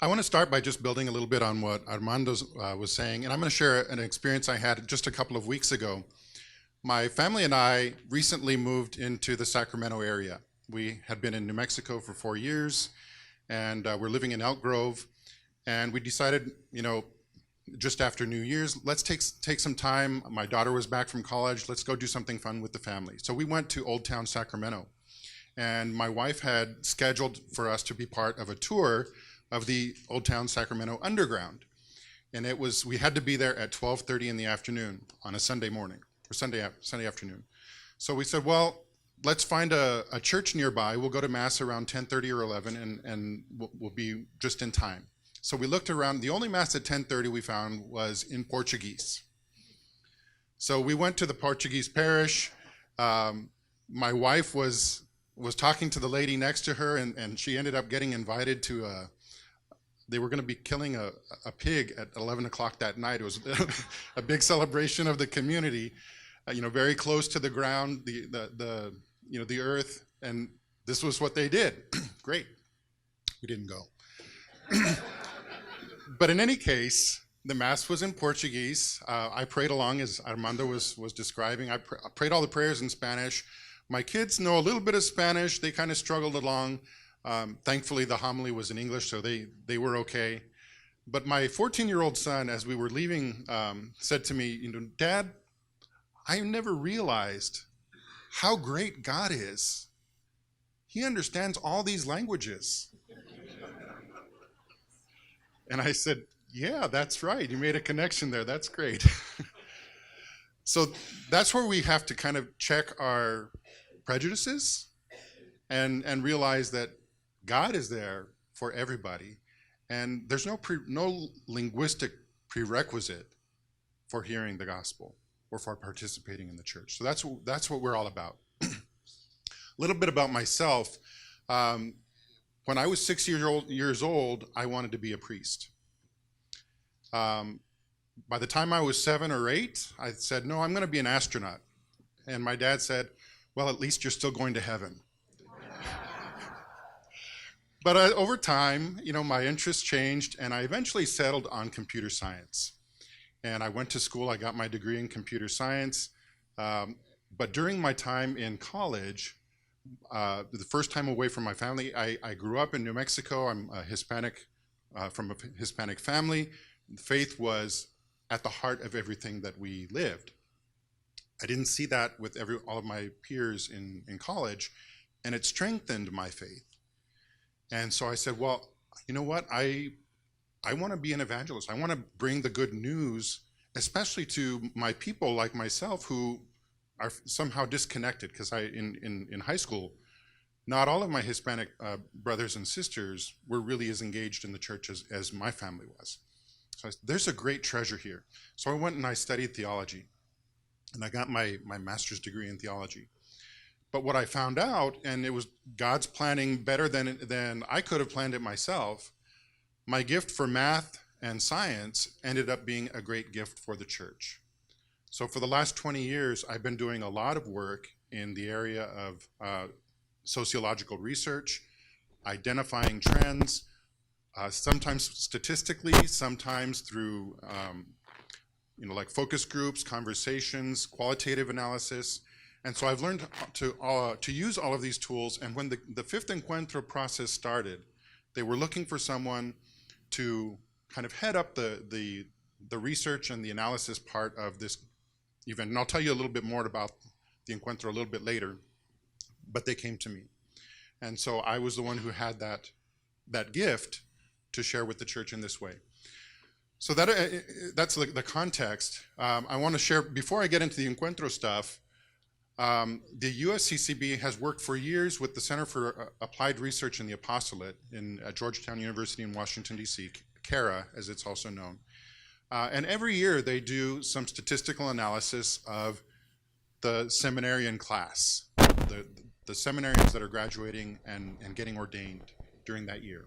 I want to start by just building a little bit on what Armando was saying, and I'm going to share an experience I had just a couple of weeks ago. My family and I recently moved into the Sacramento area. We had been in New Mexico for 4 years, and we're living in Elk Grove. And we decided, just after New Year's, let's take some time. My daughter was back from college. Let's go do something fun with the family. So we went to Old Town Sacramento, and my wife had scheduled for us to be part of a tour of the Old Town Sacramento Underground. And we had to be there at 12:30 in the afternoon on a Sunday morning, or Sunday afternoon. So we said, well, let's find a church nearby. We'll go to Mass around 10:30 or 11, and we'll be just in time. So we looked around. The only Mass at 10:30 we found was in Portuguese. So we went to the Portuguese parish. My wife was talking to the lady next to her, and she ended up getting invited to they were going to be killing a pig at 11 o'clock that night. It was a big celebration of the community, very close to the ground, the earth, and this was what they did. Great. We didn't go. But in any case, the Mass was in Portuguese. I prayed along as Armando was describing. I prayed all the prayers in Spanish. My kids know a little bit of Spanish. They kind of struggled along. Thankfully, the homily was in English, so they were okay. But my 14-year-old son, as we were leaving, said to me, Dad, I never realized how great God is. He understands all these languages. And I said, yeah, that's right. You made a connection there. That's great. So that's where we have to kind of check our prejudices and realize that God is there for everybody, and there's no linguistic prerequisite for hearing the gospel or for participating in the church. So that's what we're all about. A little bit about myself. When I was 6 years old, I wanted to be a priest. By the time I was 7 or 8, I said, no, I'm going to be an astronaut. And my dad said, well, at least you're still going to heaven. But over time, my interests changed, and I eventually settled on computer science. And I went to school. I got my degree in computer science. But during my time in college, the first time away from my family, I grew up in New Mexico. I'm a Hispanic, from a Hispanic family. Faith was at the heart of everything that we lived. I didn't see that with all of my peers in college, and it strengthened my faith. And so I said, well, you know what? I want to be an evangelist. I want to bring the good news, especially to my people like myself who are somehow disconnected, because in high school, not all of my Hispanic brothers and sisters were really as engaged in the church as my family was. So there's a great treasure here. So I went and I studied theology, and I got my master's degree in theology. But what I found out, and it was God's planning better than I could have planned it myself, my gift for math and science ended up being a great gift for the church. So for the last 20 years, I've been doing a lot of work in the area of sociological research, identifying trends, sometimes statistically, sometimes through like focus groups, conversations, qualitative analysis. And so I've learned to use all of these tools. And when the fifth Ecuentro process started, they were looking for someone to kind of head up the research and the analysis part of this event. And I'll tell you a little bit more about the Ecuentro a little bit later, but they came to me. And so I was the one who had that gift to share with the church in this way. So that's the context. I want to share, before I get into the Ecuentro stuff, the USCCB has worked for years with the Center for Applied Research in the Apostolate at Georgetown University in Washington, D.C., CARA, as it's also known. And every year they do some statistical analysis of the seminarian class, the seminarians that are graduating and getting ordained during that year.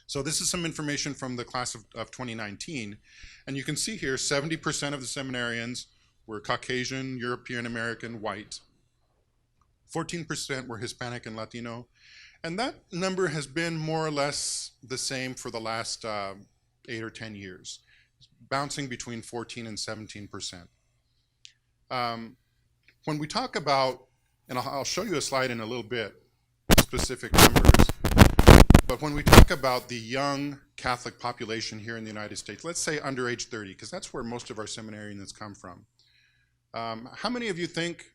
So this is some information from the class of 2019. And you can see here 70% of the seminarians were Caucasian, European American, white. 14% were Hispanic and Latino. And that number has been more or less the same for the last 8 or 10 years, bouncing between 14 and 17%. When we talk about, and I'll show you a slide in a little bit, specific numbers, but when we talk about the young Catholic population here in the United States, let's say under age 30, because that's where most of our seminarians come from. How many of you think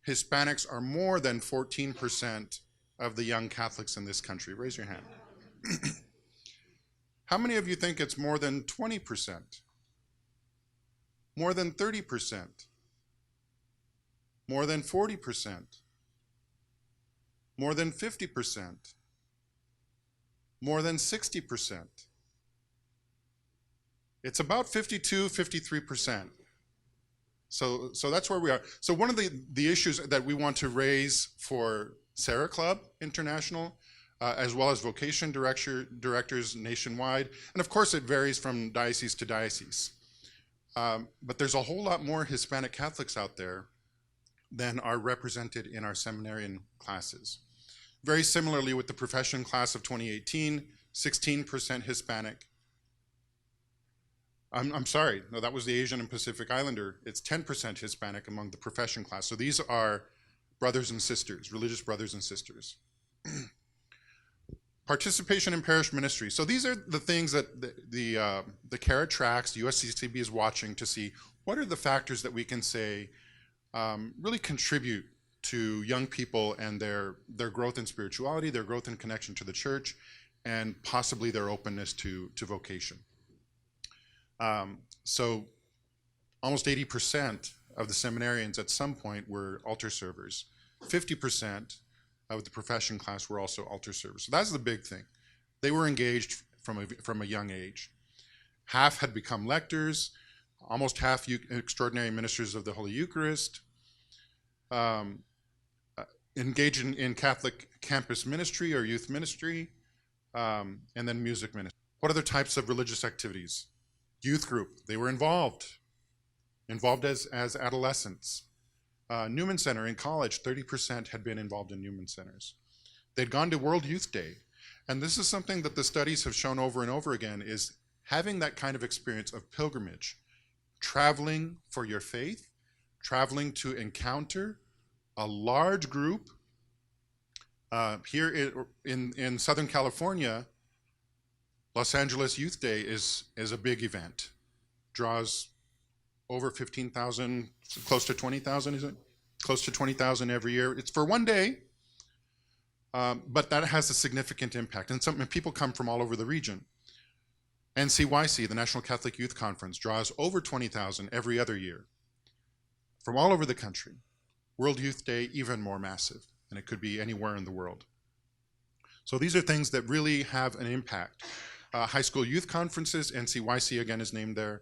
Hispanics are more than 14% of the young Catholics in this country? Raise your hand. How many of you think it's more than 20%? More than 30%? More than 40%? More than 50%? More than 60%? It's about 52, 53%. So that's where we are. So one of the issues that we want to raise for Serra Club International, as well as vocation directors nationwide, and of course it varies from diocese to diocese. But there's a whole lot more Hispanic Catholics out there than are represented in our seminarian classes. Very similarly with the profession class of 2018, 16% Hispanic. I'm sorry, no, that was the Asian and Pacific Islander. It's 10% Hispanic among the profession class. So these are brothers and sisters, religious brothers and sisters. Participation in parish ministry. So these are the things that the CARA tracks, the USCCB is watching to see what are the factors that we can say really contribute to young people and their growth in spirituality, their growth in connection to the church, and possibly their openness to vocation. So almost 80% of the seminarians at some point were altar servers. 50% of the profession class were also altar servers. So that's the big thing. They were engaged from a young age. Half had become lectors, almost half extraordinary ministers of the Holy Eucharist, engaged in Catholic campus ministry or youth ministry, and then music ministry. What other types of religious activities? Youth group, they were involved as adolescents. Newman Center in college, 30% had been involved in Newman Centers. They'd gone to World Youth Day. And this is something that the studies have shown over and over again, is having that kind of experience of pilgrimage, traveling for your faith, traveling to encounter a large group. Here in Southern California, Los Angeles Youth Day is a big event. Draws over 15,000, close to 20,000, is it? Close to 20,000 every year. It's for one day, but that has a significant impact. And people come from all over the region. NCYC, the National Catholic Youth Conference, draws over 20,000 every other year from all over the country. World Youth Day, even more massive, and it could be anywhere in the world. So these are things that really have an impact. High school youth conferences, NCYC again is named there.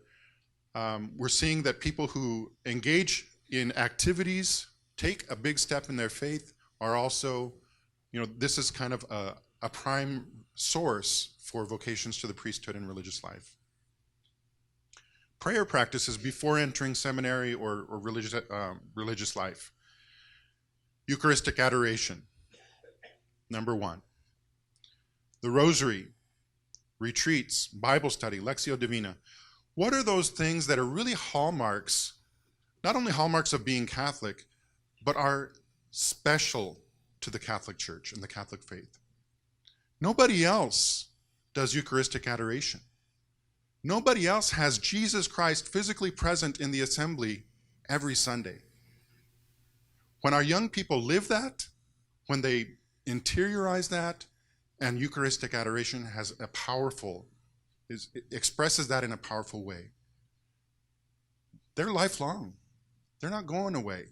We're seeing that people who engage in activities, take a big step in their faith, are also, this is kind of a prime source for vocations to the priesthood and religious life. Prayer practices before entering seminary or religious life. Eucharistic adoration, number one. The rosary, retreats, Bible study, Lectio Divina. What are those things that are really hallmarks, not only hallmarks of being Catholic, but are special to the Catholic Church and the Catholic faith? Nobody else does Eucharistic adoration. Nobody else has Jesus Christ physically present in the assembly every Sunday. When our young people live that, when they interiorize that, and Eucharistic adoration has a powerful, it expresses that in a powerful way. They're lifelong. They're not going away.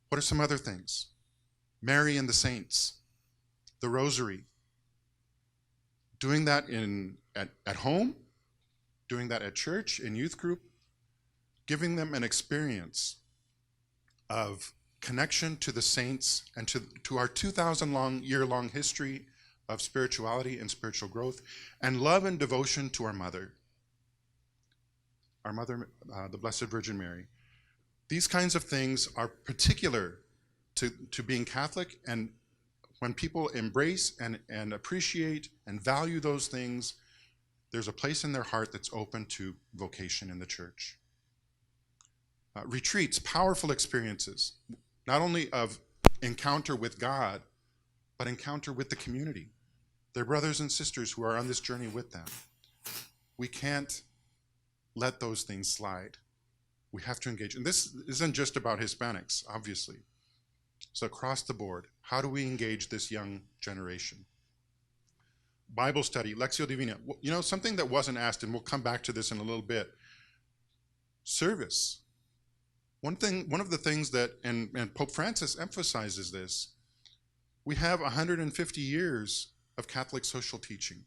What are some other things? Mary and the saints, the rosary. Doing that at home, doing that at church, in youth group, giving them an experience of connection to the saints and to our 2,000-year-long history of spirituality and spiritual growth, and love and devotion to our mother, the Blessed Virgin Mary. These kinds of things are particular to being Catholic, and When people embrace and appreciate and value those things, there's a place in their heart that's open to vocation in the church. Retreats, powerful experiences, not only of encounter with God, but encounter with the community, their brothers and sisters who are on this journey with them. We can't let those things slide. We have to engage. And this isn't just about Hispanics, obviously. So across the board, how do we engage this young generation? Bible study, Lectio Divina. You know, something that wasn't asked, and we'll come back to this in a little bit. Service. One of the things that, and Pope Francis emphasizes this, we have 150 years of Catholic social teaching.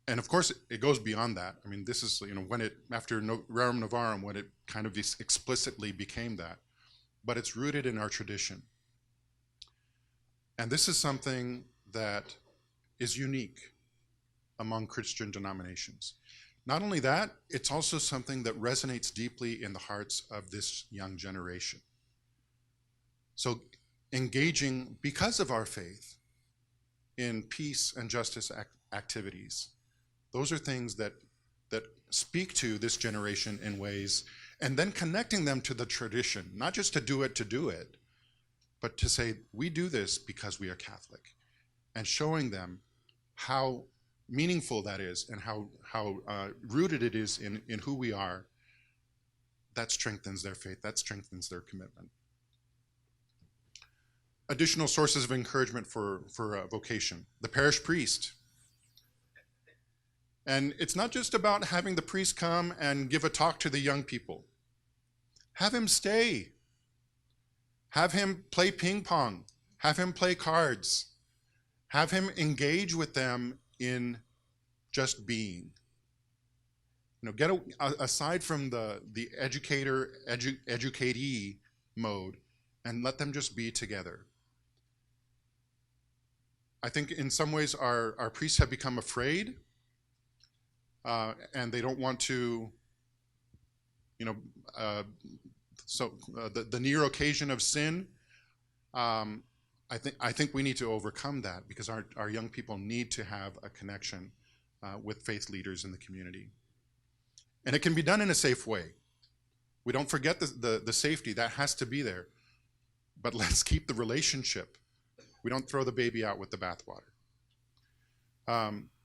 And of course, it goes beyond that. I mean, this is, you know, when it, after Rerum Novarum, when it kind of explicitly became that. But it's rooted in our tradition. And this is something that is unique among Christian denominations. Not only that, it's also something that resonates deeply in the hearts of this young generation. So engaging, because of our faith, in peace and justice activities, those are things that speak to this generation in ways, and then connecting them to the tradition, not just to do it, but to say, we do this because we are Catholic, and showing them how meaningful that is and how rooted it is in who we are. That strengthens their faith, that strengthens their commitment. Additional sources of encouragement for vocation. The parish priest. And it's not just about having the priest come and give a talk to the young people. Have him stay. Have him play ping pong. Have him play cards. Have him engage with them in just being. You know, get aside from the educatee mode, and let them just be together. I think in some ways our priests have become afraid, and they don't want to, you know, the near occasion of sin. I think we need to overcome that, because our young people need to have a connection with faith leaders in the community. And it can be done in a safe way. We don't forget the safety, that has to be there. But let's keep the relationship. We don't throw the baby out with the bathwater.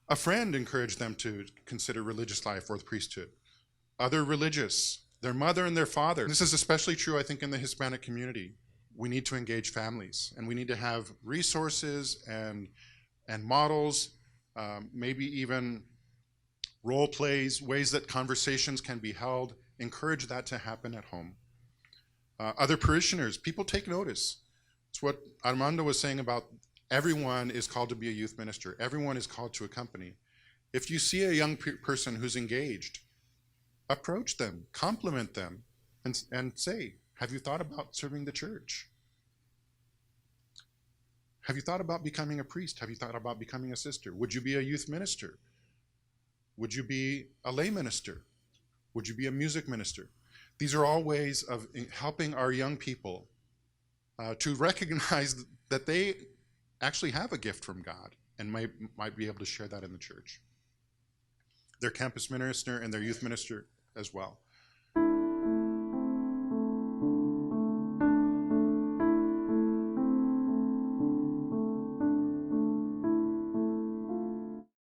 A friend encouraged them to consider religious life or the priesthood. Other religious, their mother and their father. This is especially true, I think, in the Hispanic community. We need to engage families, and we need to have resources and models, maybe even role plays, ways that conversations can be held. Encourage that to happen at home. Other parishioners, people take notice. It's what Armando was saying about everyone is called to be a youth minister. Everyone is called to accompany. If you see a young person who's engaged, approach them, compliment them, and say, have you thought about serving the church? Have you thought about becoming a priest? Have you thought about becoming a sister? Would you be a youth minister? Would you be a lay minister? Would you be a music minister? These are all ways of helping our young people to recognize that they actually have a gift from God and might be able to share that in the church. Their campus minister and their youth minister as well.